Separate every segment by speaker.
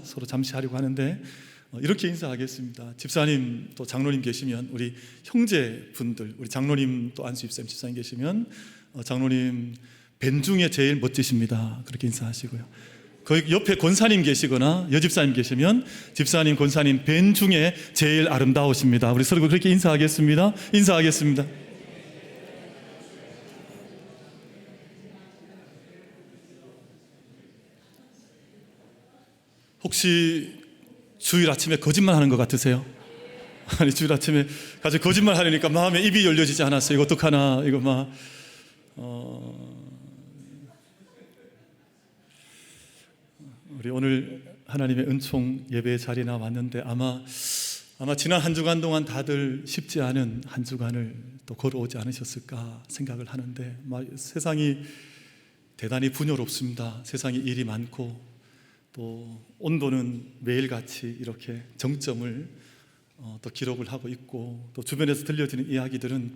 Speaker 1: 서로 잠시 하려고 하는데 이렇게 인사하겠습니다. 집사님 또 장로님 계시면 우리 형제분들, 우리 장로님 또 안수입사님 집사님 계시면 장로님 벤 중에 제일 멋지십니다. 그렇게 인사하시고요. 거기 옆에 권사님 계시거나 여집사님 계시면 집사님, 권사님 벤 중에 제일 아름다우십니다. 우리 서로 그렇게 인사하겠습니다. 인사하겠습니다. 혹시 주일 아침에 거짓말 하는 것 같으세요? 아니, 주일 아침에 가서 거짓말 하려니까 마음에 입이 열려지지 않았어요. 이거 어떡하나, 이거 막 우리 오늘 하나님의 은총 예배 자리에 나왔는데 아마 지난 한 주간 동안 다들 쉽지 않은 한 주간을 또 걸어오지 않으셨을까 생각을 하는데 세상이 대단히 분요롭습니다. 세상에 일이 많고 또 온도는 매일같이 이렇게 정점을 또 기록을 하고 있고, 또 주변에서 들려지는 이야기들은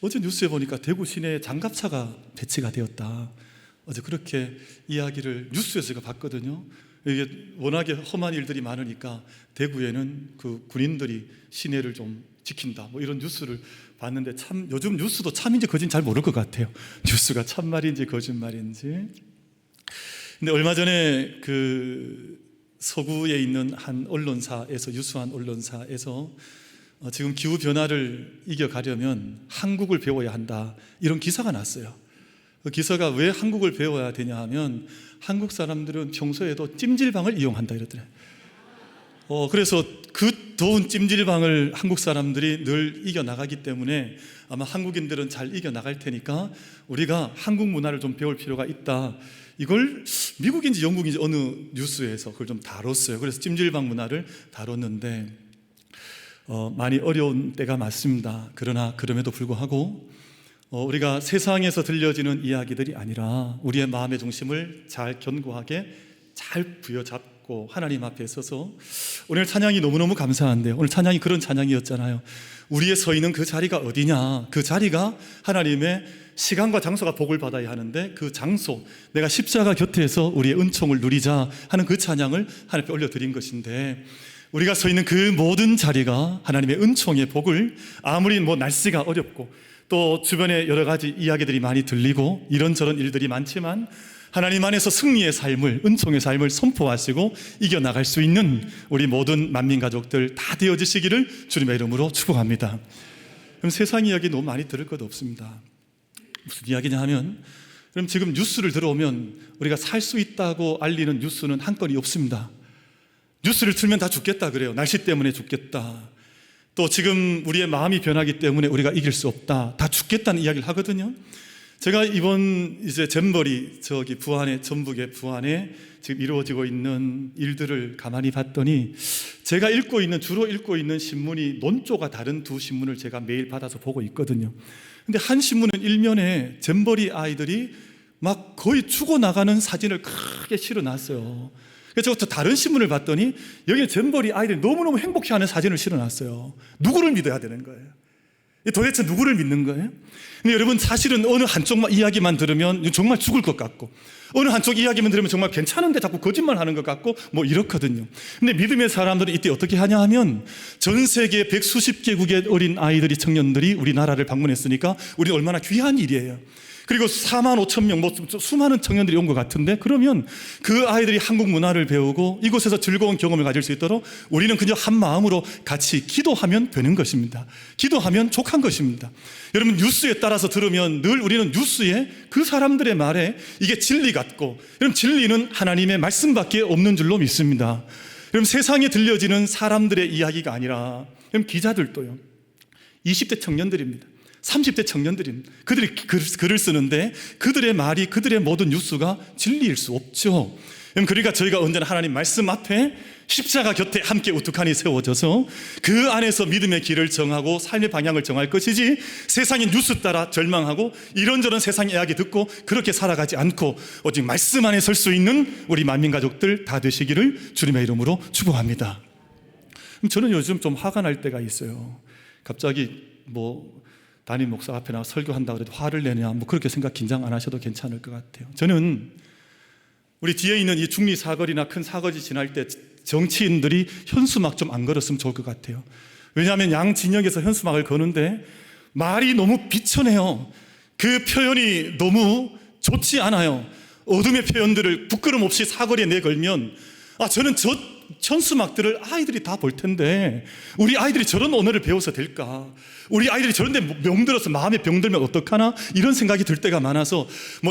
Speaker 1: 어제 뉴스에 보니까 대구 시내에 장갑차가 배치가 되었다, 어제 그렇게 이야기를 뉴스에서 제가 봤거든요. 이게 워낙에 험한 일들이 많으니까 대구에는 그 군인들이 시내를 좀 지킨다, 뭐 이런 뉴스를 봤는데 참 요즘 뉴스도 참인지 거짓인지 잘 모를 것 같아요. 뉴스가 참말인지 거짓말인지. 근데 얼마 전에 그 서구에 있는 한 언론사에서, 유수한 언론사에서 지금 기후변화를 이겨가려면 한국을 배워야 한다, 이런 기사가 났어요. 그 기사가 왜 한국을 배워야 되냐 하면 한국 사람들은 평소에도 찜질방을 이용한다 이러더래요. 그래서 그 더운 찜질방을 한국 사람들이 늘 이겨나가기 때문에 아마 한국인들은 잘 이겨나갈 테니까 우리가 한국 문화를 좀 배울 필요가 있다. 이걸 미국인지 영국인지 어느 뉴스에서 그걸 좀 다뤘어요. 그래서 찜질방 문화를 다뤘는데 많이 어려운 때가 맞습니다. 그러나 그럼에도 불구하고 우리가 세상에서 들려지는 이야기들이 아니라 우리의 마음의 중심을 잘 견고하게 잘 부여잡고 하나님 앞에 서서, 오늘 찬양이 너무너무 감사한데요, 오늘 찬양이 그런 찬양이었잖아요. 우리의 서 있는 그 자리가 어디냐, 그 자리가 하나님의 시간과 장소가 복을 받아야 하는데 그 장소, 내가 십자가 곁에서 우리의 은총을 누리자 하는 그 찬양을 하나님께 올려드린 것인데, 우리가 서 있는 그 모든 자리가 하나님의 은총의 복을, 아무리 날씨가 어렵고 또 주변에 여러 가지 이야기들이 많이 들리고 이런저런 일들이 많지만 하나님 안에서 승리의 삶을, 은총의 삶을 선포하시고 이겨나갈 수 있는 우리 모든 만민 가족들 다 되어지시기를 주님의 이름으로 축복합니다. 그럼 세상 이야기 너무 많이 들을 것 없습니다. 무슨 이야기냐 하면, 그럼 지금 뉴스를 들어오면 우리가 살 수 있다고 알리는 뉴스는 한 건이 없습니다. 뉴스를 틀면 다 죽겠다 그래요. 날씨 때문에 죽겠다. 또 지금 우리의 마음이 변하기 때문에 우리가 이길 수 없다, 다 죽겠다는 이야기를 하거든요. 제가 이번 이제 잼버리 부안에, 전북의 부안에 지금 이루어지고 있는 일들을 가만히 봤더니 제가 주로 읽고 있는 신문이 논조가 다른 두 신문을 제가 매일 받아서 보고 있거든요. 근데 한 신문은 일면에 잼버리 아이들이 막 거의 죽어나가는 사진을 크게 실어놨어요. 그래서 저 다른 신문을 봤더니 여기는 잼버리 아이들이 너무너무 행복해하는 사진을 실어놨어요. 누구를 믿어야 되는 거예요? 도대체 누구를 믿는 거예요? 근데 여러분, 사실은 어느 한쪽 이야기만 들으면 정말 죽을 것 같고, 어느 한쪽 이야기만 들으면 정말 괜찮은데 자꾸 거짓말 하는 것 같고 이렇거든요. 근데 믿음의 사람들은 이때 어떻게 하냐 하면, 전 세계 100수십 개국의 어린 아이들이, 청년들이 우리나라를 방문했으니까 우리 얼마나 귀한 일이에요. 그리고 4만 5천 명, 수많은 청년들이 온 것 같은데, 그러면 그 아이들이 한국 문화를 배우고 이곳에서 즐거운 경험을 가질 수 있도록 우리는 그저 한 마음으로 같이 기도하면 되는 것입니다. 기도하면 족한 것입니다. 여러분, 뉴스에 따라서 들으면 늘 우리는 뉴스에 그 사람들의 말에 이게 진리 같고, 여러분, 진리는 하나님의 말씀밖에 없는 줄로 믿습니다. 여러분, 세상에 들려지는 사람들의 이야기가 아니라, 여러분, 기자들도요 20대 청년들입니다. 30대 청년들입니다. 그들이 글을 쓰는데 그들의 말이, 그들의 모든 뉴스가 진리일 수 없죠. 그러니까 저희가 언제나 하나님 말씀 앞에 십자가 곁에 함께 우뚝하니 세워져서 그 안에서 믿음의 길을 정하고 삶의 방향을 정할 것이지, 세상의 뉴스 따라 절망하고 이런저런 세상의 이야기 듣고 그렇게 살아가지 않고 오직 말씀 안에 설 수 있는 우리 만민 가족들 다 되시기를 주님의 이름으로 축복합니다. 저는 요즘 좀 화가 날 때가 있어요. 갑자기 담임 목사 앞에 나와 설교한다고 해도 화를 내냐, 그렇게 긴장 안 하셔도 괜찮을 것 같아요. 저는 우리 뒤에 있는 이 중리 사거리나 큰 사거리 지날 때 정치인들이 현수막 좀 안 걸었으면 좋을 것 같아요. 왜냐하면 양 진영에서 현수막을 거는데 말이 너무 비천해요. 그 표현이 너무 좋지 않아요. 어둠의 표현들을 부끄럼 없이 사거리에 내걸면 저는 저 현수막들을 아이들이 다 볼 텐데 우리 아이들이 저런 언어를 배워서 될까? 우리 아이들이 저런 데 병들어서 마음에 병들면 어떡하나? 이런 생각이 들 때가 많아서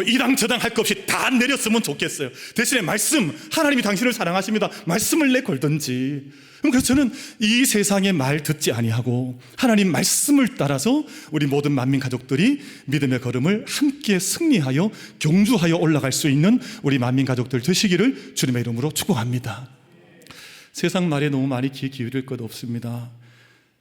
Speaker 1: 이당 저당 할 것 없이 다 내렸으면 좋겠어요. 대신에 말씀, 하나님이 당신을 사랑하십니다, 말씀을 내걸든지. 그래서 저는 이 세상의 말 듣지 아니하고 하나님 말씀을 따라서 우리 모든 만민 가족들이 믿음의 걸음을 함께 승리하여 경주하여 올라갈 수 있는 우리 만민 가족들 되시기를 주님의 이름으로 축복합니다. 세상 말에 너무 많이 귀 기울일 것 없습니다.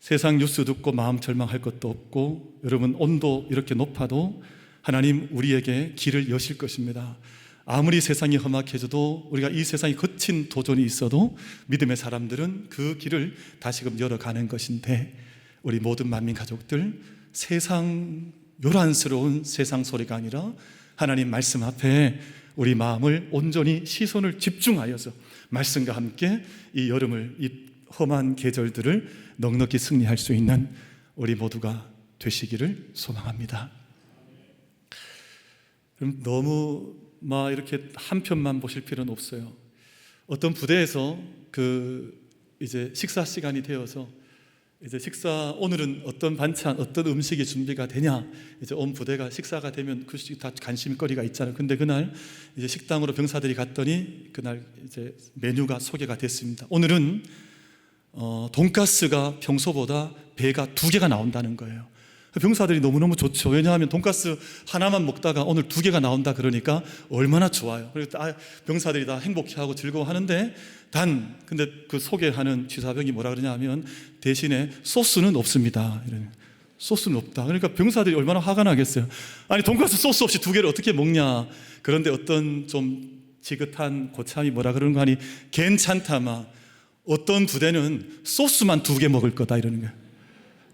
Speaker 1: 세상 뉴스 듣고 마음 절망할 것도 없고, 여러분 온도 이렇게 높아도 하나님 우리에게 길을 여실 것입니다. 아무리 세상이 험악해져도 우리가 이 세상에 거친 도전이 있어도 믿음의 사람들은 그 길을 다시금 열어가는 것인데, 우리 모든 만민 가족들 세상 요란스러운 세상 소리가 아니라 하나님 말씀 앞에 우리 마음을 온전히 시선을 집중하여서 말씀과 함께 이 여름을, 이 험한 계절들을 넉넉히 승리할 수 있는 우리 모두가 되시기를 소망합니다. 그럼 너무 이렇게 한 편만 보실 필요는 없어요. 어떤 부대에서 이제 식사 시간이 되어서 이제 오늘은 어떤 반찬, 어떤 음식이 준비가 되냐, 이제 온 부대가 식사가 되면 그것이 다 관심거리가 있잖아요. 근데 그날 이제 식당으로 병사들이 갔더니 그날 이제 메뉴가 소개가 됐습니다. 오늘은 돈가스가 평소보다 배가 2개가 나온다는 거예요. 병사들이 너무너무 좋죠. 왜냐하면 돈가스 하나만 먹다가 오늘 2개가 나온다 그러니까 얼마나 좋아요. 그리고 병사들이 다 행복해하고 즐거워하는데, 근데 그 소개하는 취사병이 뭐라 그러냐면 대신에 소스는 없습니다. 소스는 없다. 그러니까 병사들이 얼마나 화가 나겠어요. 아니 돈가스 소스 없이 2개를 어떻게 먹냐. 그런데 어떤 좀 지긋한 고참이 뭐라 그러는 거 아니, 괜찮다마 어떤 부대는 소스만 2개 먹을 거다 이러는 거예요.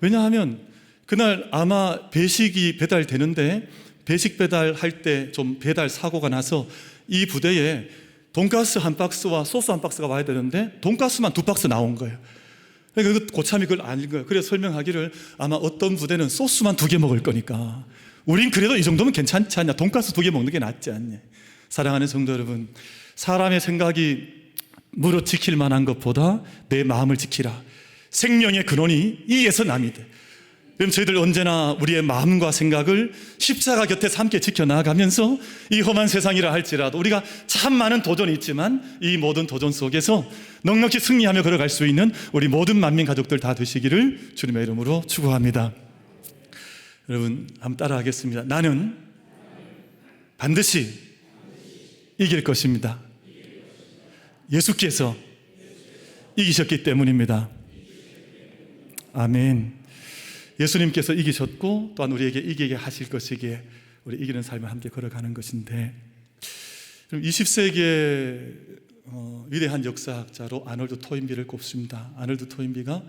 Speaker 1: 왜냐하면 그날 아마 배식이 배달되는데 배식 배달할 때 좀 배달 사고가 나서 이 부대에 돈가스 한 박스와 소스 한 박스가 와야 되는데 돈가스만 2박스 나온 거예요. 그러니까 그 고참이 그걸 안 읽어요. 그래서 설명하기를 아마 어떤 부대는 소스만 2개 먹을 거니까 우린 그래도 이 정도면 괜찮지 않냐, 돈가스 2개 먹는 게 낫지 않냐. 사랑하는 성도 여러분, 사람의 생각이 무릇 지킬 만한 것보다 내 마음을 지키라. 생명의 근원이 이에서 남이 돼. 그럼 저희들 언제나 우리의 마음과 생각을 십자가 곁에서 함께 지켜나가면서 이 험한 세상이라 할지라도 우리가 참 많은 도전이 있지만 이 모든 도전 속에서 넉넉히 승리하며 걸어갈 수 있는 우리 모든 만민 가족들 다 되시기를 주님의 이름으로 축복합니다. 여러분 한번 따라하겠습니다. 나는 반드시 이길 것입니다. 예수께서 이기셨기 때문입니다. 아멘. 예수님께서 이기셨고 또한 우리에게 이기게 하실 것이기에 우리 이기는 삶을 함께 걸어가는 것인데, 20세기의 위대한 역사학자로 아놀드 토인비를 꼽습니다. 아놀드 토인비가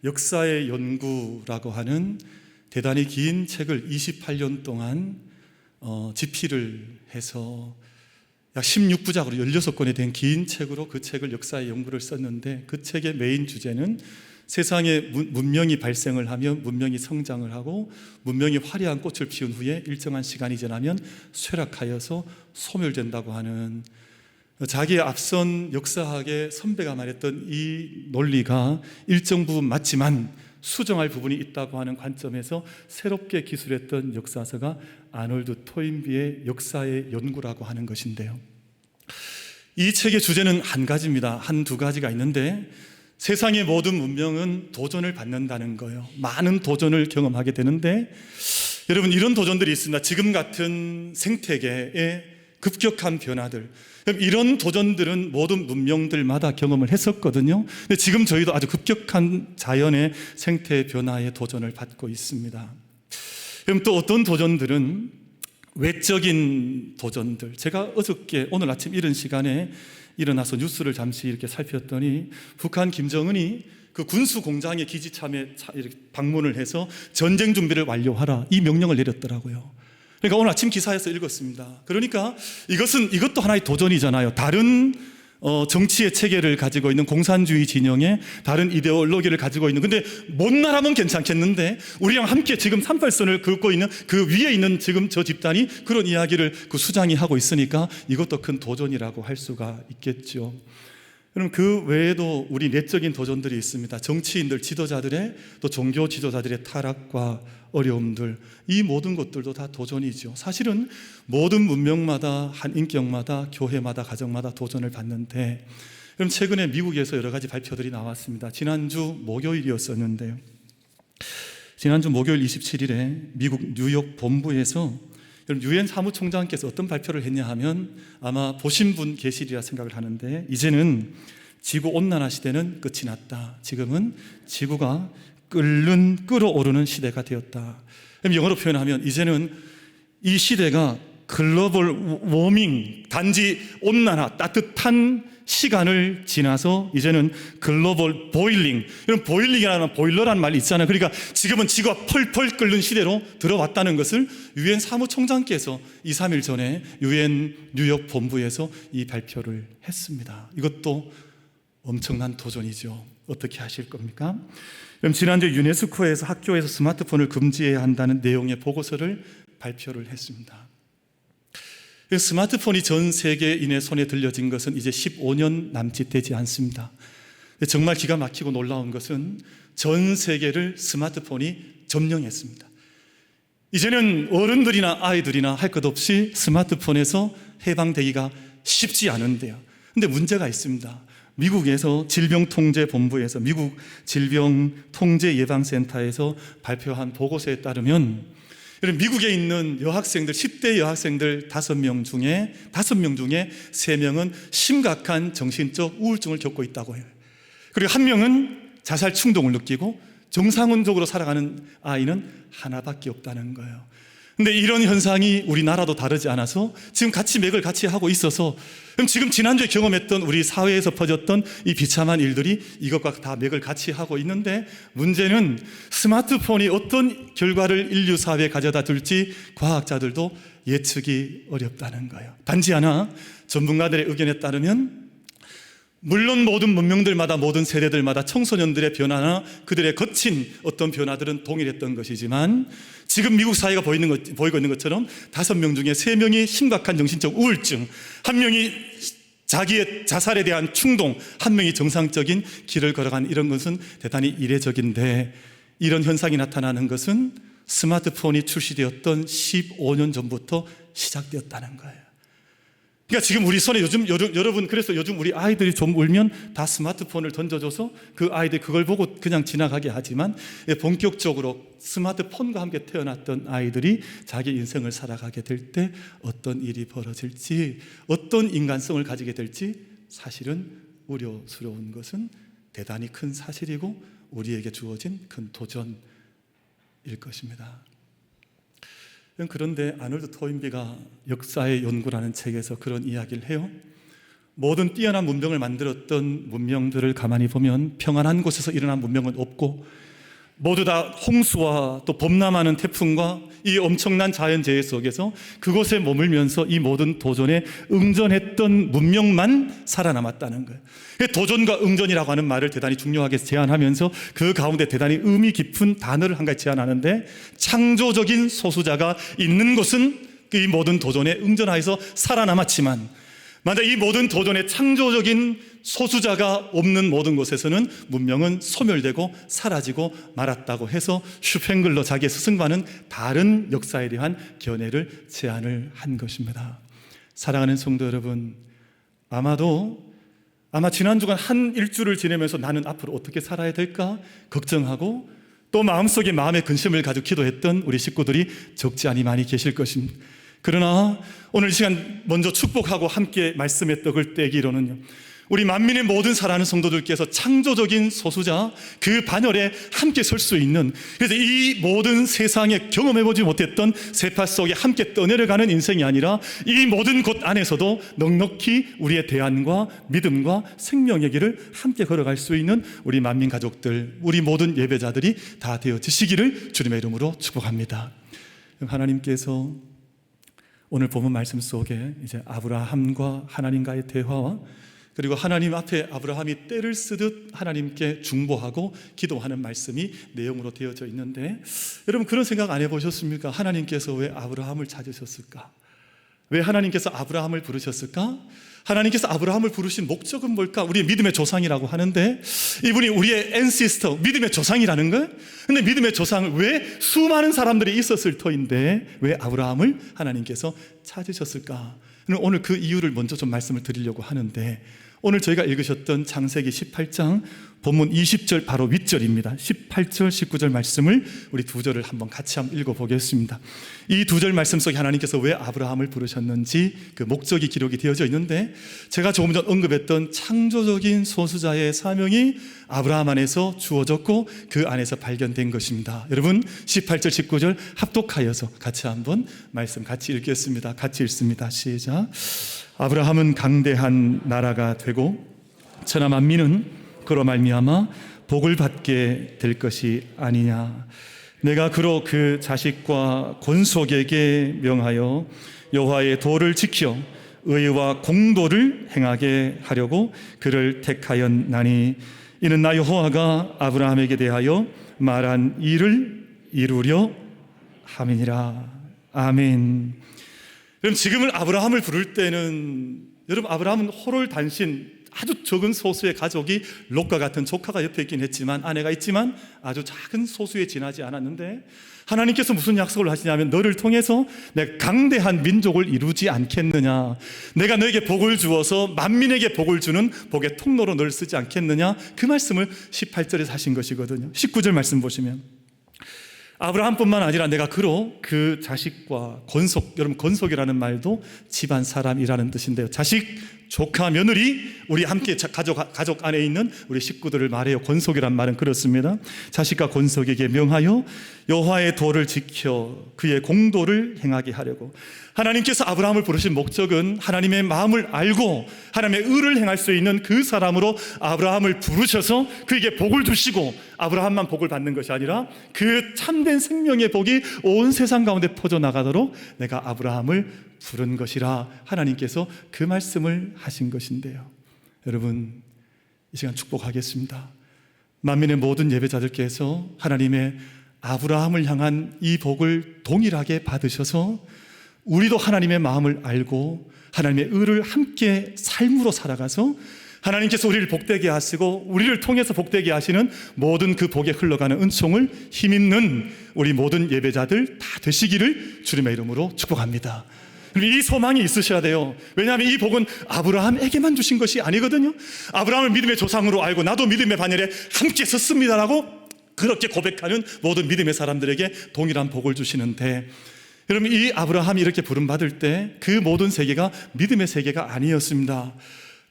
Speaker 1: 역사의 연구라고 하는 대단히 긴 책을 28년 동안 집필을 해서 약 16부작으로 16권에 된 긴 책으로 그 책을 역사의 연구를 썼는데, 그 책의 메인 주제는 세상에 문명이 발생을 하면 문명이 성장을 하고 문명이 화려한 꽃을 피운 후에 일정한 시간이 지나면 쇠락하여서 소멸된다고 하는, 자기의 앞선 역사학의 선배가 말했던 이 논리가 일정 부분 맞지만 수정할 부분이 있다고 하는 관점에서 새롭게 기술했던 역사서가 아놀드 토인비의 역사의 연구라고 하는 것인데요, 이 책의 주제는 한 가지입니다. 한두 가지가 있는데, 세상의 모든 문명은 도전을 받는다는 거예요. 많은 도전을 경험하게 되는데, 여러분 이런 도전들이 있습니다. 지금 같은 생태계의 급격한 변화들, 이런 도전들은 모든 문명들마다 경험을 했었거든요. 근데 지금 저희도 아주 급격한 자연의 생태 변화의 도전을 받고 있습니다. 그럼 또 어떤 도전들은 외적인 도전들, 제가 어저께 오늘 아침 이른 시간에 일어나서 뉴스를 잠시 이렇게 살폈더니 북한 김정은이 그 군수 공장의 기지참에 이렇게 방문을 해서 전쟁 준비를 완료하라, 이 명령을 내렸더라고요. 그러니까 오늘 아침 기사에서 읽었습니다. 그러니까 이것도 하나의 도전이잖아요. 다른 정치의 체계를 가지고 있는 공산주의 진영의 다른 이데올로기를 가지고 있는, 근데 먼 나라면 괜찮겠는데 우리랑 함께 지금 38선을 긋고 있는 그 위에 있는 지금 저 집단이 그런 이야기를 그 수장이 하고 있으니까 이것도 큰 도전이라고 할 수가 있겠죠. 그럼 그 외에도 우리 내적인 도전들이 있습니다. 정치인들, 지도자들의, 또 종교 지도자들의 타락과 어려움들, 이 모든 것들도 다 도전이죠. 사실은 모든 문명마다, 한 인격마다, 교회마다, 가정마다 도전을 받는데, 그럼 최근에 미국에서 여러 가지 발표들이 나왔습니다. 지난주 목요일이었었는데요. 지난주 목요일 27일에 미국 뉴욕 본부에서 유엔 사무총장께서 어떤 발표를 했냐 하면, 아마 보신 분 계시리라 생각을 하는데, 이제는 지구온난화 시대는 끝이 났다. 지금은 지구가 끓어오르는 시대가 되었다. 영어로 표현하면 이제는 이 시대가 글로벌 워밍, 단지 온난화, 따뜻한 시간을 지나서 이제는 글로벌 보일링, 이런 보일링이라는 보일러라는 말이 있잖아요. 그러니까 지금은 지구가 펄펄 끓는 시대로 들어왔다는 것을 유엔 사무총장께서 2, 3일 전에 유엔 뉴욕 본부에서 이 발표를 했습니다. 이것도 엄청난 도전이죠. 어떻게 하실 겁니까? 그럼 지난주 유네스코에서 학교에서 스마트폰을 금지해야 한다는 내용의 보고서를 발표를 했습니다. 스마트폰이 전 세계인의 손에 들려진 것은 이제 15년 남짓 되지 않습니다. 정말 기가 막히고 놀라운 것은 전 세계를 스마트폰이 점령했습니다. 이제는 어른들이나 아이들이나 할 것 없이 스마트폰에서 해방되기가 쉽지 않은데요. 근데 문제가 있습니다. 미국에서 질병통제본부에서, 미국 질병통제예방센터에서 발표한 보고서에 따르면, 미국에 있는 여학생들, 10대 여학생들 5명 중에 3명은 심각한 정신적 우울증을 겪고 있다고 해요. 그리고 1명은 자살 충동을 느끼고 정상적으로 살아가는 아이는 하나밖에 없다는 거예요. 근데 이런 현상이 우리나라도 다르지 않아서 지금 같이 맥을 같이 하고 있어서, 그럼 지금 지난주에 경험했던 우리 사회에서 퍼졌던 이 비참한 일들이 이것과 다 맥을 같이 하고 있는데, 문제는 스마트폰이 어떤 결과를 인류 사회에 가져다 줄지 과학자들도 예측이 어렵다는 거예요. 단지 하나, 전문가들의 의견에 따르면 물론 모든 문명들마다, 모든 세대들마다 청소년들의 변화나 그들의 거친 어떤 변화들은 동일했던 것이지만, 지금 미국 사회가 보이고 있는 것처럼 5명 중에 3명이 심각한 정신적 우울증, 1명이 자기의 자살에 대한 충동, 1명이 정상적인 길을 걸어가는 이런 것은 대단히 이례적인데, 이런 현상이 나타나는 것은 스마트폰이 출시되었던 15년 전부터 시작되었다는 거예요. 그러니까 지금 우리 손에 여러분, 그래서 요즘 우리 아이들이 좀 울면 다 스마트폰을 던져줘서 그 아이들이 그걸 보고 그냥 지나가게 하지만, 본격적으로 스마트폰과 함께 태어났던 아이들이 자기 인생을 살아가게 될 때 어떤 일이 벌어질지, 어떤 인간성을 가지게 될지 사실은 우려스러운 것은 대단히 큰 사실이고 우리에게 주어진 큰 도전일 것입니다. 그런데 아놀드 토인비가 역사의 연구라는 책에서 그런 이야기를 해요. 모든 뛰어난 문명을 만들었던 문명들을 가만히 보면 평안한 곳에서 일어난 문명은 없고, 모두 다 홍수와 또 범람하는 태풍과 이 엄청난 자연재해 속에서 그곳에 머물면서 이 모든 도전에 응전했던 문명만 살아남았다는 거예요. 도전과 응전이라고 하는 말을 대단히 중요하게 제안하면서 그 가운데 대단히 의미 깊은 단어를 한 가지 제안하는데, 창조적인 소수자가 있는 곳은 이 모든 도전에 응전하여서 살아남았지만, 만약 이 모든 도전에 창조적인 소수자가 없는 모든 곳에서는 문명은 소멸되고 사라지고 말았다고 해서 슈팽글러 자기의 스승과는 다른 역사에 대한 견해를 제안을 한 것입니다. 사랑하는 성도 여러분, 아마 지난 주간 한 일주를 지내면서 나는 앞으로 어떻게 살아야 될까 걱정하고, 또 마음속에 마음의 근심을 가지고 기도했던 우리 식구들이 적지 않이 많이 계실 것입니다. 그러나 오늘 이 시간 먼저 축복하고 함께 말씀의 떡을 떼기로는요, 우리 만민의 모든 사랑하는 성도들께서 창조적인 소수자, 그 반열에 함께 설 수 있는, 그래서 이 모든 세상에 경험해보지 못했던 세파 속에 함께 떠내려가는 인생이 아니라 이 모든 곳 안에서도 넉넉히 우리의 대안과 믿음과 생명의 길을 함께 걸어갈 수 있는 우리 만민 가족들, 우리 모든 예배자들이 다 되어지시기를 주님의 이름으로 축복합니다. 하나님께서 오늘 본문 말씀 속에 이제 아브라함과 하나님과의 대화와 그리고 하나님 앞에 아브라함이 떼를 쓰듯 하나님께 중보하고 기도하는 말씀이 내용으로 되어져 있는데, 여러분 그런 생각 안 해보셨습니까? 하나님께서 왜 아브라함을 찾으셨을까? 왜 하나님께서 아브라함을 부르셨을까? 하나님께서 아브라함을 부르신 목적은 뭘까? 우리의 믿음의 조상이라고 하는데, 이분이 우리의 앤시스터, 믿음의 조상이라는 걸. 근데 믿음의 조상을 왜 수많은 사람들이 있었을 터인데 왜 아브라함을 하나님께서 찾으셨을까? 오늘 그 이유를 먼저 좀 말씀을 드리려고 하는데, 오늘 저희가 읽으셨던 창세기 18장 본문 20절 바로 윗절입니다. 18절, 19절 말씀을 우리 두 절을 한번 같이 한번 읽어보겠습니다. 이 두 절 말씀 속에 하나님께서 왜 아브라함을 부르셨는지 그 목적이 기록이 되어져 있는데, 제가 조금 전 언급했던 창조적인 소수자의 사명이 아브라함 안에서 주어졌고 그 안에서 발견된 것입니다. 여러분 18절, 19절 합독하여서 같이 한번 말씀 같이 읽겠습니다. 같이 읽습니다. 시작. 아브라함은 강대한 나라가 되고 천하 만민은 그로 말미암아 복을 받게 될 것이 아니냐. 내가 그로 그 자식과 권속에게 명하여 여호와의 도를 지켜 의와 공도를 행하게 하려고 그를 택하였나니, 이는 나 여호와가 아브라함에게 대하여 말한 일을 이루려 함이니라. 아멘. 그럼 지금은 아브라함을 부를 때는, 여러분 아브라함은 호롤단신 아주 적은 소수의 가족이 롯과 같은 조카가 옆에 있긴 했지만, 아내가 있지만 아주 작은 소수에 지나지 않았는데, 하나님께서 무슨 약속을 하시냐면 너를 통해서 내가 강대한 민족을 이루지 않겠느냐, 내가 너에게 복을 주어서 만민에게 복을 주는 복의 통로로 널 쓰지 않겠느냐, 그 말씀을 18절에서 하신 것이거든요. 19절 말씀 보시면 아브라함뿐만 아니라 내가 그로 그 자식과 권속, 여러분 권속이라는 말도 집안 사람이라는 뜻인데요, 자식, 조카, 며느리, 우리 함께 가족 안에 있는 우리 식구들을 말해요. 권속이란 말은 그렇습니다. 자식과 권속에게 명하여 여호와의 도를 지켜 그의 공도를 행하게 하려고. 하나님께서 아브라함을 부르신 목적은 하나님의 마음을 알고 하나님의 의를 행할 수 있는 그 사람으로 아브라함을 부르셔서 그에게 복을 주시고, 아브라함만 복을 받는 것이 아니라 그 참된 생명의 복이 온 세상 가운데 퍼져나가도록 내가 아브라함을 부른 것이라 하나님께서 그 말씀을 하신 것인데요, 여러분 이 시간 축복하겠습니다. 만민의 모든 예배자들께서 하나님의 아브라함을 향한 이 복을 동일하게 받으셔서 우리도 하나님의 마음을 알고 하나님의 의를 함께 삶으로 살아가서 하나님께서 우리를 복되게 하시고 우리를 통해서 복되게 하시는 모든 그 복에 흘러가는 은총을 힘있는 우리 모든 예배자들 다 되시기를 주님의 이름으로 축복합니다. 이 소망이 있으셔야 돼요. 왜냐하면 이 복은 아브라함에게만 주신 것이 아니거든요. 아브라함을 믿음의 조상으로 알고 나도 믿음의 반열에 함께 섰습니다라고 그렇게 고백하는 모든 믿음의 사람들에게 동일한 복을 주시는데, 여러분 이 아브라함이 이렇게 부름받을 때 그 모든 세계가 믿음의 세계가 아니었습니다.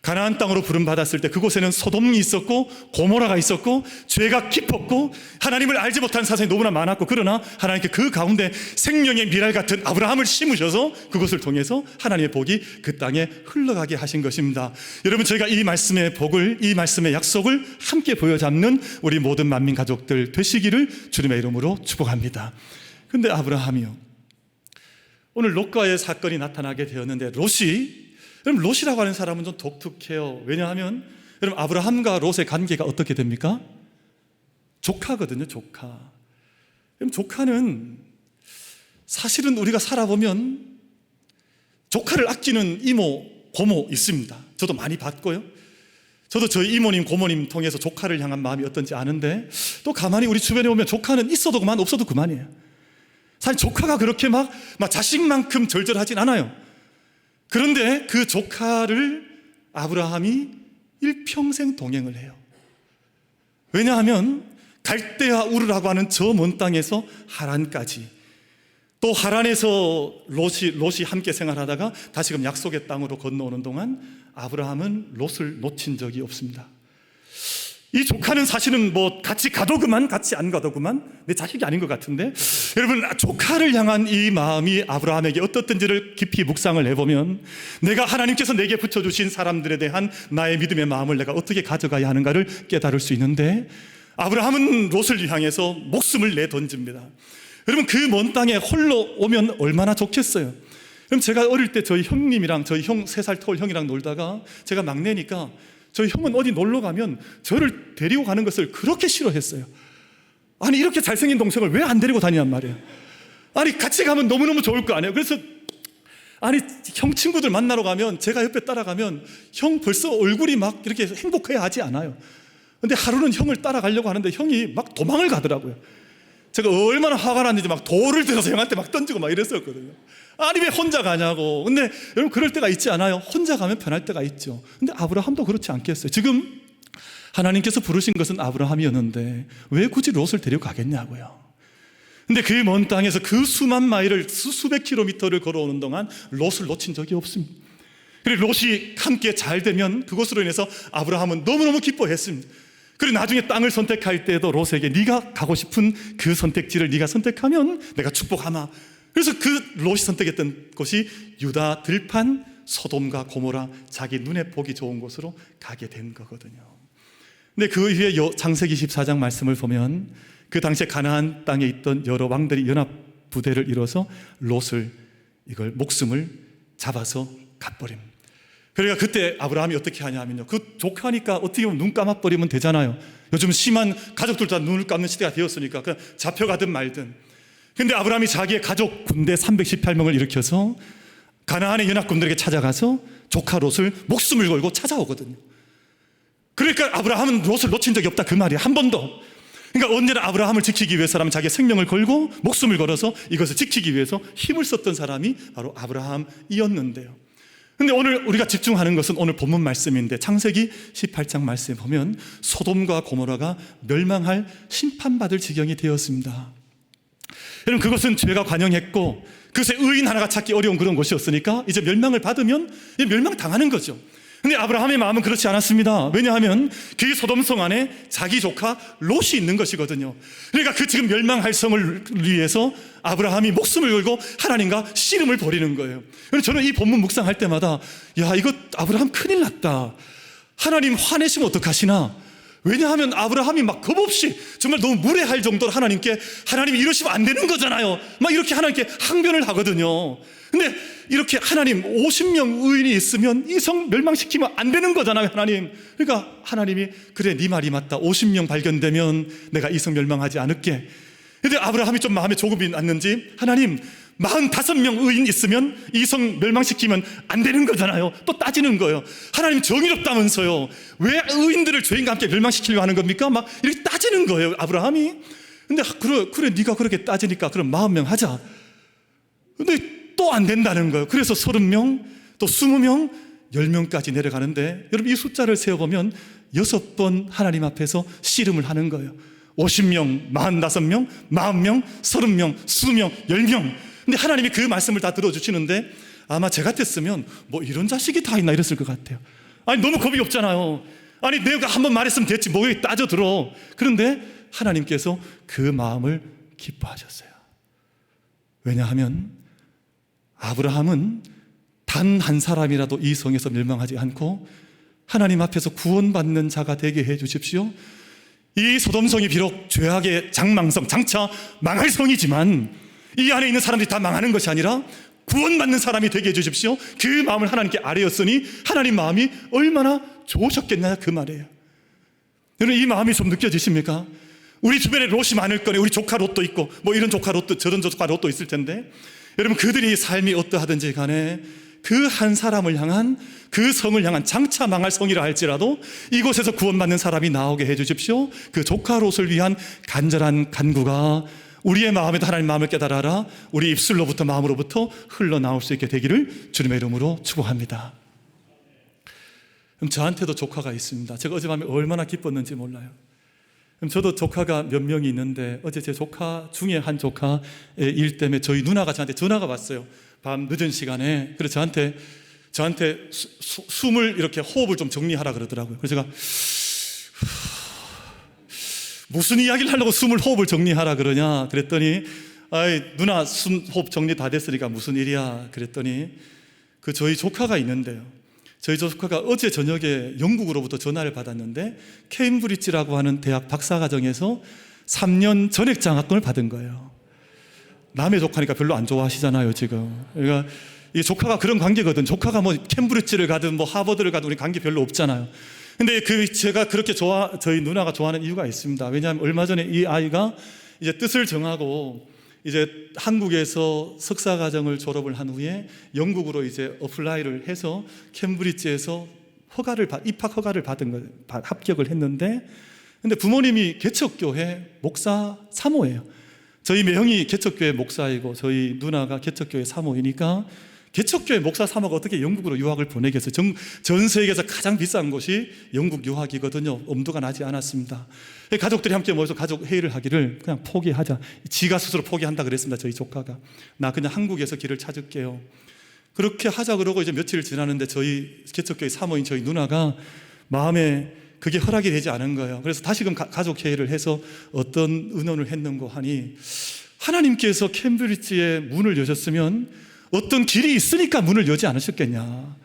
Speaker 1: 가나안 땅으로 부름받았을 때 그곳에는 소돔이 있었고 고모라가 있었고 죄가 깊었고 하나님을 알지 못한 사람이 너무나 많았고, 그러나 하나님께 그 가운데 생명의 미랄 같은 아브라함을 심으셔서 그것을 통해서 하나님의 복이 그 땅에 흘러가게 하신 것입니다. 여러분 저희가 이 말씀의 복을, 이 말씀의 약속을 함께 보여잡는 우리 모든 만민 가족들 되시기를 주님의 이름으로 축복합니다. 그런데 아브라함이요, 오늘 롯과의 사건이 나타나게 되었는데 여러분 롯이라고 하는 사람은 좀 독특해요. 왜냐하면 여러분 아브라함과 롯의 관계가 어떻게 됩니까? 조카거든요. 조카. 그럼 조카는 사실은 우리가 살아보면 조카를 아끼는 이모, 고모 있습니다. 저도 많이 봤고요. 저도 저희 이모님, 고모님 통해서 조카를 향한 마음이 어떤지 아는데, 또 가만히 우리 주변에 보면 조카는 있어도 그만 없어도 그만이에요. 사실 조카가 그렇게 막 자식만큼 절절하진 않아요. 그런데 그 조카를 아브라함이 일평생 동행을 해요. 왜냐하면 갈대아 우르라고 하는 저 먼 땅에서 하란까지, 또 하란에서 롯이 함께 생활하다가 다시금 약속의 땅으로 건너오는 동안 아브라함은 롯을 놓친 적이 없습니다. 이 조카는 사실은 뭐 같이 가도 그만, 같이 안 가도 그만, 내 자식이 아닌 것 같은데, 여러분 조카를 향한 이 마음이 아브라함에게 어떻든지를 깊이 묵상을 해보면 내가 하나님께서 내게 붙여주신 사람들에 대한 나의 믿음의 마음을 내가 어떻게 가져가야 하는가를 깨달을 수 있는데, 아브라함은 롯을 향해서 목숨을 내던집니다. 여러분 그 먼 땅에 홀로 오면 얼마나 좋겠어요. 그럼 제가 어릴 때 저희 형님이랑 저희 형 3살 터울 형이랑 놀다가 제가 막내니까 저희 형은 어디 놀러 가면 저를 데리고 가는 것을 그렇게 싫어했어요. 아니 이렇게 잘생긴 동생을 왜 안 데리고 다니냔 말이에요. 아니 같이 가면 너무너무 좋을 거 아니에요. 그래서 아니 형 친구들 만나러 가면 제가 옆에 따라가면 형 벌써 얼굴이 막 이렇게 행복해야 하지 않아요. 근데 하루는 형을 따라가려고 하는데 형이 막 도망을 가더라고요. 제가 얼마나 화가 났는지 막 돌을 들어서 형한테 막 던지고 막 이랬었거든요. 아니 왜 혼자 가냐고. 근데 여러분 그럴 때가 있지 않아요? 혼자 가면 편할 때가 있죠. 근데 아브라함도 그렇지 않겠어요? 지금 하나님께서 부르신 것은 아브라함이었는데 왜 굳이 롯을 데리고 가겠냐고요. 근데 그 먼 땅에서 그 수만 마일을 수백 킬로미터를 걸어오는 동안 롯을 놓친 적이 없습니다. 그리고 롯이 함께 잘 되면 그것으로 인해서 아브라함은 너무너무 기뻐했습니다. 그리고 나중에 땅을 선택할 때도 롯에게 네가 가고 싶은 그 선택지를 네가 선택하면 내가 축복하마. 그래서 그 롯이 선택했던 곳이 유다 들판 소돔과 고모라, 자기 눈에 보기 좋은 곳으로 가게 된 거거든요. 근데 그 이후에 창세기 14장 말씀을 보면 그 당시에 가나안 땅에 있던 여러 왕들이 연합 부대를 이뤄서 롯을 이걸 목숨을 잡아서 갚버립니다. 그러니까 그때 아브라함이 어떻게 하냐면요, 그 조카니까 어떻게 보면 눈 감아버리면 되잖아요. 요즘 심한 가족들 다 눈을 감는 시대가 되었으니까 그냥 잡혀가든 말든. 근데 아브라함이 자기의 가족 군대 318명을 일으켜서 가나안의 연합군들에게 찾아가서 조카 롯을 목숨을 걸고 찾아오거든요. 그러니까 아브라함은 롯을 놓친 적이 없다 그 말이에요. 한 번도. 그러니까 언제나 아브라함을 지키기 위해서라면 자기의 생명을 걸고 목숨을 걸어서 이것을 지키기 위해서 힘을 썼던 사람이 바로 아브라함이었는데요. 근데 오늘 우리가 집중하는 것은 오늘 본문 말씀인데 창세기 18장 말씀에 보면 소돔과 고모라가 멸망할 심판받을 지경이 되었습니다. 여러분 그것은 죄가 관영했고 그것에 의인 하나가 찾기 어려운 그런 곳이었으니까 이제 멸망을 받으면 멸망당하는 거죠. 근데 아브라함의 마음은 그렇지 않았습니다. 왜냐하면 그 소돔성 안에 자기 조카 롯이 있는 것이거든요. 그러니까 그 지금 멸망할 성을 위해서 아브라함이 목숨을 걸고 하나님과 씨름을 벌이는 거예요. 그래서 저는 이 본문 묵상할 때마다 야 이거 아브라함 큰일 났다. 하나님 화내시면 어떡하시나. 왜냐하면 아브라함이 막 겁없이 정말 너무 무례할 정도로 하나님께 하나님이 이러시면 안 되는 거잖아요. 막 이렇게 하나님께 항변을 하거든요. 근데 이렇게 하나님 50명 의인이 있으면 이 성 멸망시키면 안 되는 거잖아요, 하나님. 그러니까 하나님이 그래 네 말이 맞다. 50명 발견되면 내가 이 성 멸망하지 않을게. 근데 아브라함이 좀 마음에 조급이 났는지 하나님 45명 의인 있으면 이 성 멸망시키면 안 되는 거잖아요. 또 따지는 거예요. 하나님 정의롭다면서요. 왜 의인들을 죄인과 함께 멸망시키려고 하는 겁니까? 막 이렇게 따지는 거예요, 아브라함이. 근데 그래 네가 그렇게 따지니까 그럼 40명 하자. 근데 또 안 된다는 거예요. 그래서 30명, 또 20명, 10명까지 내려가는데 여러분 이 숫자를 세어보면 6번 하나님 앞에서 씨름을 하는 거예요. 50명, 45명, 40명, 30명, 20명, 10명. 근데 하나님이 그 말씀을 다 들어주시는데 아마 제 같았으면 뭐 이런 자식이 다 있나 이랬을 것 같아요. 아니 너무 겁이 없잖아요. 아니 내가 한번 말했으면 됐지 뭐 왜 따져 들어. 그런데 하나님께서 그 마음을 기뻐하셨어요. 왜냐하면 아브라함은 단 한 사람이라도 이 성에서 멸망하지 않고 하나님 앞에서 구원받는 자가 되게 해 주십시오. 이 소돔성이 비록 죄악의 장망성, 장차 망할 성이지만 이 안에 있는 사람들이 다 망하는 것이 아니라 구원받는 사람이 되게 해 주십시오. 그 마음을 하나님께 아뢰었으니 하나님 마음이 얼마나 좋으셨겠냐 그 말이에요. 여러분 이 마음이 좀 느껴지십니까? 우리 주변에 롯이 많을 거네. 우리 조카 롯도 있고 뭐 이런 조카 롯도 저런 조카 롯도 있을 텐데 여러분 그들이 삶이 어떠하든지 간에 그 한 사람을 향한 그 성을 향한 장차 망할 성이라 할지라도 이곳에서 구원받는 사람이 나오게 해 주십시오. 그 조카 롯을 위한 간절한 간구가 우리의 마음에도 하나님 마음을 깨달아라 우리 입술로부터 마음으로부터 흘러나올 수 있게 되기를 주님의 이름으로 축복합니다. 그럼 저한테도 조카가 있습니다. 제가 어젯밤에 얼마나 기뻤는지 몰라요. 그럼 저도 조카가 몇 명이 있는데 어제 제 조카 중에 한 조카의 일 때문에 저희 누나가 저한테 전화가 왔어요. 밤 늦은 시간에. 그래서 저한테 숨을 이렇게 호흡을 좀 정리하라 그러더라고요. 그래서 제가 무슨 이야기를 하려고 호흡을 정리하라 그러냐 그랬더니 아이 누나 호흡 정리 다 됐으니까 무슨 일이야 그랬더니 그 저희 조카가 있는데요. 저희 조카가 어제 저녁에 영국으로부터 전화를 받았는데 케임브리지라고 하는 대학 박사과정에서 3년 전액 장학금을 받은 거예요. 남의 조카니까 별로 안 좋아하시잖아요 지금. 그러니까 이 조카가 그런 관계거든. 조카가 뭐 캠브리지를 가든 뭐 하버드를 가든 우리 관계 별로 없잖아요. 근데 제가 그렇게 저희 누나가 좋아하는 이유가 있습니다. 왜냐하면 얼마 전에 이 아이가 이제 뜻을 정하고 이제 한국에서 석사과정을 졸업을 한 후에 영국으로 이제 어플라이를 해서 캠브리지에서 입학 허가를 받은 거, 합격을 했는데, 근데 부모님이 개척교회 목사 사모예요. 저희 매형이 개척교회 목사이고 저희 누나가 개척교회 사모이니까 개척교회 목사 사모가 어떻게 영국으로 유학을 보내겠어요? 전 세계에서 가장 비싼 곳이 영국 유학이거든요. 엄두가 나지 않았습니다. 가족들이 함께 모여서 가족 회의를 하기를 그냥 포기하자. 지가 스스로 포기한다 그랬습니다. 저희 조카가. 나 그냥 한국에서 길을 찾을게요. 그렇게 하자 그러고 이제 며칠 지나는데 저희 개척교회 사모인 저희 누나가 마음에 그게 허락이 되지 않은 거예요. 그래서 다시금 가족 회의를 해서 어떤 의논을 했는고 하니, 하나님께서 캠브리지에 문을 여셨으면 어떤 길이 있으니까 문을 열지 않으셨겠냐.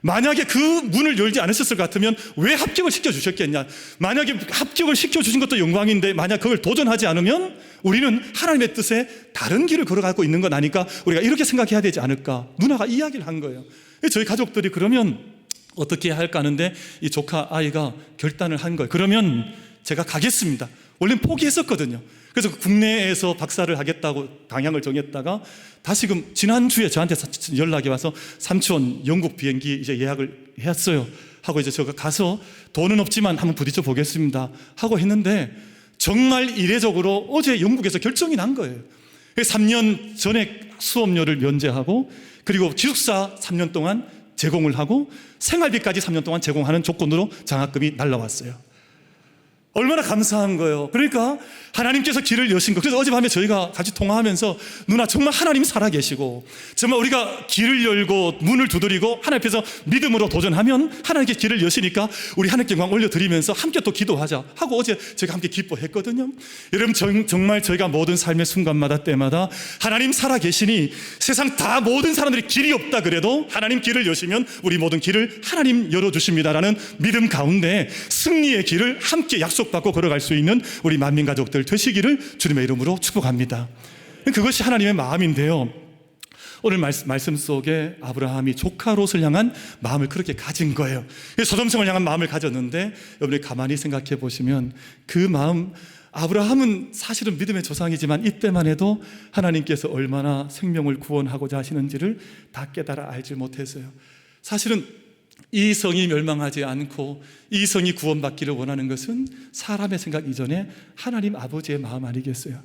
Speaker 1: 만약에 그 문을 열지 않으셨을 것 같으면 왜 합격을 시켜주셨겠냐. 만약에 합격을 시켜주신 것도 영광인데 만약 그걸 도전하지 않으면 우리는 하나님의 뜻에 다른 길을 걸어가고 있는 건 아니까 우리가 이렇게 생각해야 되지 않을까. 누나가 이야기를 한 거예요. 저희 가족들이 그러면 어떻게 해야 할까 하는데 이 조카 아이가 결단을 한 거예요. 그러면 제가 가겠습니다. 원래는 포기했었거든요. 그래서 국내에서 박사를 하겠다고 방향을 정했다가 다시금 지난주에 저한테 연락이 와서 삼촌 영국 비행기 이제 예약을 했어요 하고 이제 제가 가서 돈은 없지만 한번 부딪혀 보겠습니다 하고 했는데 정말 이례적으로 어제 영국에서 결정이 난 거예요. 3년 전에 수업료를 면제하고 그리고 기숙사 3년 동안 제공을 하고 생활비까지 3년 동안 제공하는 조건으로 장학금이 날라왔어요. 얼마나 감사한 거예요. 그러니까 하나님께서 길을 여신 거. 그래서 어젯밤에 저희가 같이 통화하면서 누나 정말 하나님 살아계시고 정말 우리가 길을 열고 문을 두드리고 하나님 앞에서 믿음으로 도전하면 하나님께 길을 여시니까 우리 하나님께 영광 올려드리면서 함께 또 기도하자 하고 어제 저희가 함께 기뻐했거든요. 여러분 정말 저희가 모든 삶의 순간마다 때마다 하나님 살아계시니 세상 다 모든 사람들이 길이 없다 그래도 하나님 길을 여시면 우리 모든 길을 하나님 열어주십니다라는 믿음 가운데 승리의 길을 함께 약속받고 걸어갈 수 있는 우리 만민 가족들 되시기를 주님의 이름으로 축복합니다. 그것이 하나님의 마음인데요, 오늘 말씀 속에 아브라함이 조카 롯을 향한 마음을 그렇게 가진 거예요. 소돔성을 향한 마음을 가졌는데 여러분이 가만히 생각해 보시면 그 마음, 아브라함은 사실은 믿음의 조상이지만 이때만 해도 하나님께서 얼마나 생명을 구원하고자 하시는지를 다 깨달아 알지 못했어요. 사실은 이 성이 멸망하지 않고 이 성이 구원받기를 원하는 것은 사람의 생각 이전에 하나님 아버지의 마음 아니겠어요?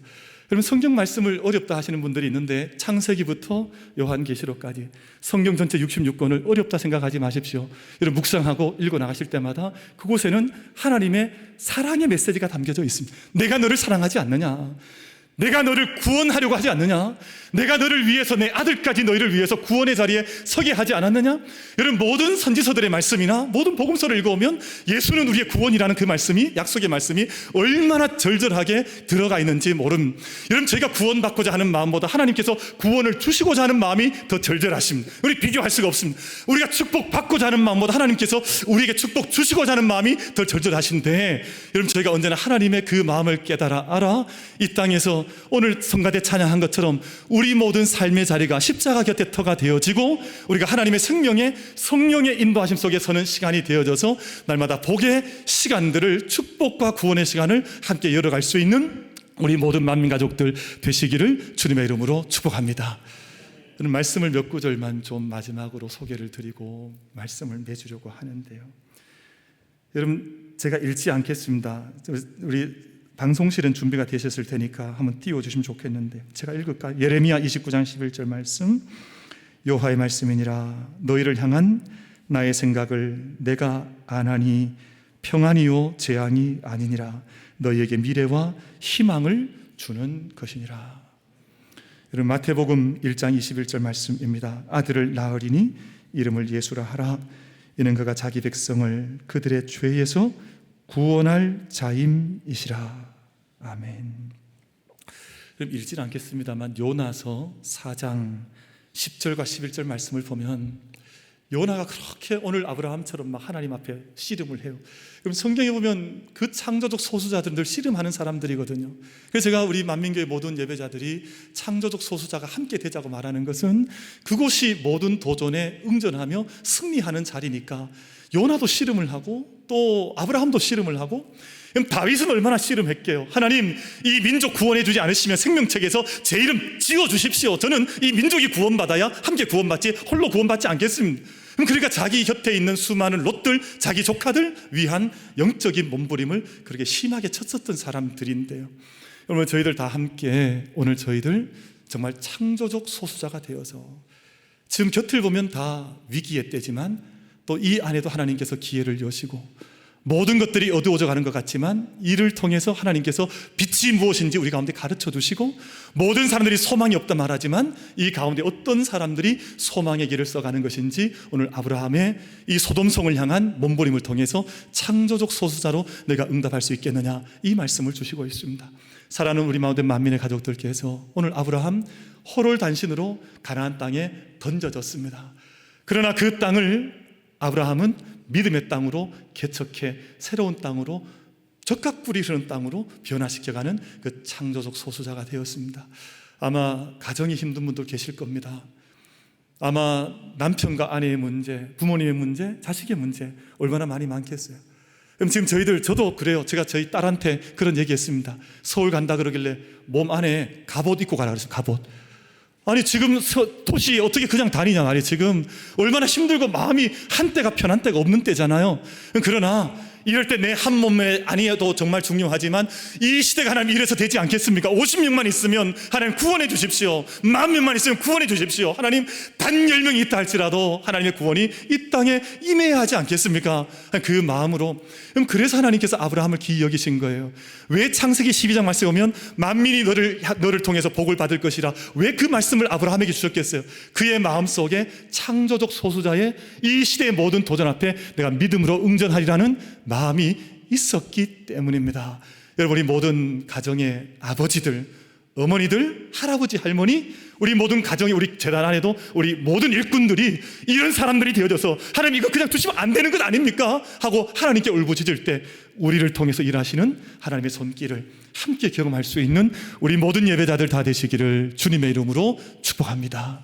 Speaker 1: 여러분 성경 말씀을 어렵다 하시는 분들이 있는데 창세기부터 요한계시록까지 성경 전체 66권을 어렵다 생각하지 마십시오. 여러분 묵상하고 읽어나가실 때마다 그곳에는 하나님의 사랑의 메시지가 담겨져 있습니다. 내가 너를 사랑하지 않느냐, 내가 너를 구원하려고 하지 않느냐, 내가 너를 위해서 내 아들까지 너희를 위해서 구원의 자리에 서게 하지 않았느냐. 여러분 모든 선지서들의 말씀이나 모든 복음서를 읽어오면 예수는 우리의 구원이라는 그 말씀이, 약속의 말씀이 얼마나 절절하게 들어가 있는지 모름. 여러분 저희가 구원받고자 하는 마음보다 하나님께서 구원을 주시고자 하는 마음이 더 절절하십니다. 우리 비교할 수가 없습니다. 우리가 축복받고자 하는 마음보다 하나님께서 우리에게 축복 주시고자 하는 마음이 더 절절하신데, 여러분 저희가 언제나 하나님의 그 마음을 깨달아 알아 이 땅에서 오늘 성가대 찬양한 것처럼 우리 모든 삶의 자리가 십자가 곁에 터가 되어지고 우리가 하나님의 생명의 성령의 인도하심 속에 서는 시간이 되어져서 날마다 복의 시간들을, 축복과 구원의 시간을 함께 열어갈 수 있는 우리 모든 만민 가족들 되시기를 주님의 이름으로 축복합니다. 저는 말씀을 몇 구절만 좀 마지막으로 소개를 드리고 말씀을 맺으려고 하는데요, 여러분 제가 읽지 않겠습니다. 우리 방송실은 준비가 되셨을 테니까 한번 띄워주시면 좋겠는데 제가 읽을까요? 예레미야 29장 11절 말씀, 여호와의 말씀이니라. 너희를 향한 나의 생각을 내가 아나니 평안이요 재앙이 아니니라. 너희에게 미래와 희망을 주는 것이니라. 여러분 마태복음 1장 21절 말씀입니다. 아들을 낳으리니 이름을 예수라 하라. 이는 그가 자기 백성을 그들의 죄에서 구원할 자임이시라. 아멘. 그럼 읽진 않겠습니다만 요나서 4장 10절과 11절 말씀을 보면 요나가 그렇게 오늘 아브라함처럼 막 하나님 앞에 씨름을 해요. 그럼 성경에 보면 그 창조적 소수자들은 늘 씨름하는 사람들이거든요. 그래서 제가 우리 만민교회 모든 예배자들이 창조적 소수자가 함께 되자고 말하는 것은 그곳이 모든 도전에 응전하며 승리하는 자리니까 요나도 씨름을 하고 또 아브라함도 씨름을 하고, 그럼 다윗은 얼마나 씨름했게요. 하나님, 이 민족 구원해 주지 않으시면 생명책에서 제 이름 지워주십시오. 저는 이 민족이 구원받아야 함께 구원받지 홀로 구원받지 않겠습니다. 그러니까 자기 곁에 있는 수많은 롯들, 자기 조카들 위한 영적인 몸부림을 그렇게 심하게 쳤었던 사람들인데요. 여러분, 저희들 다 함께 오늘 저희들 정말 창조적 소수자가 되어서 지금 곁을 보면 다 위기의 때지만 또 이 안에도 하나님께서 기회를 여시고 모든 것들이 어두워져 가는 것 같지만 이를 통해서 하나님께서 빛이 무엇인지 우리 가운데 가르쳐 주시고, 모든 사람들이 소망이 없다 말하지만 이 가운데 어떤 사람들이 소망의 길을 써가는 것인지 오늘 아브라함의 이 소돔성을 향한 몸부림을 통해서 창조적 소수자로 내가 응답할 수 있겠느냐, 이 말씀을 주시고 있습니다. 사랑하는 우리 모든 만민의 가족들께서 오늘 아브라함 호롤단신으로 가나안 땅에 던져졌습니다. 그러나 그 땅을 아브라함은 믿음의 땅으로 개척해 새로운 땅으로, 적각 뿌리 흐르는 땅으로 변화시켜가는 그 창조적 소수자가 되었습니다. 아마 가정이 힘든 분들 계실 겁니다. 아마 남편과 아내의 문제, 부모님의 문제, 자식의 문제 얼마나 많겠어요. 그럼 지금 저도 그래요. 제가 저희 딸한테 그런 얘기했습니다. 서울 간다 그러길래 몸 안에 갑옷 입고 가라 그랬어요. 갑옷. 아니 지금 도시에 어떻게 그냥 다니냐 말이에요. 지금 얼마나 힘들고 마음이 한때가 편한 때가 없는 때잖아요. 그러나 이럴 때 내 한 몸에 아니어도 정말 중요하지만 이 시대가 하나님 이래서 되지 않겠습니까? 50명만 있으면 하나님 구원해 주십시오. 10,000명만 있으면 구원해 주십시오. 하나님 단 10명이 있다 할지라도 하나님의 구원이 이 땅에 임해야 하지 않겠습니까? 그 마음으로. 그래서 하나님께서 아브라함을 기이 여기신 거예요. 왜 창세기 12장 말씀에 보면 만민이 너를 통해서 복을 받을 것이라, 왜 그 말씀을 아브라함에게 주셨겠어요? 그의 마음속에 창조적 소수자의 이 시대의 모든 도전 앞에 내가 믿음으로 응전하리라는 마음이 있었기 때문입니다. 여러분, 우리 모든 가정의 아버지들, 어머니들, 할아버지, 할머니, 우리 모든 가정에, 우리 재단 안에도 우리 모든 일꾼들이 이런 사람들이 되어져서 하나님 이거 그냥 두시면 안 되는 것 아닙니까? 하고 하나님께 울부짖을 때 우리를 통해서 일하시는 하나님의 손길을 함께 경험할 수 있는 우리 모든 예배자들 다 되시기를 주님의 이름으로 축복합니다.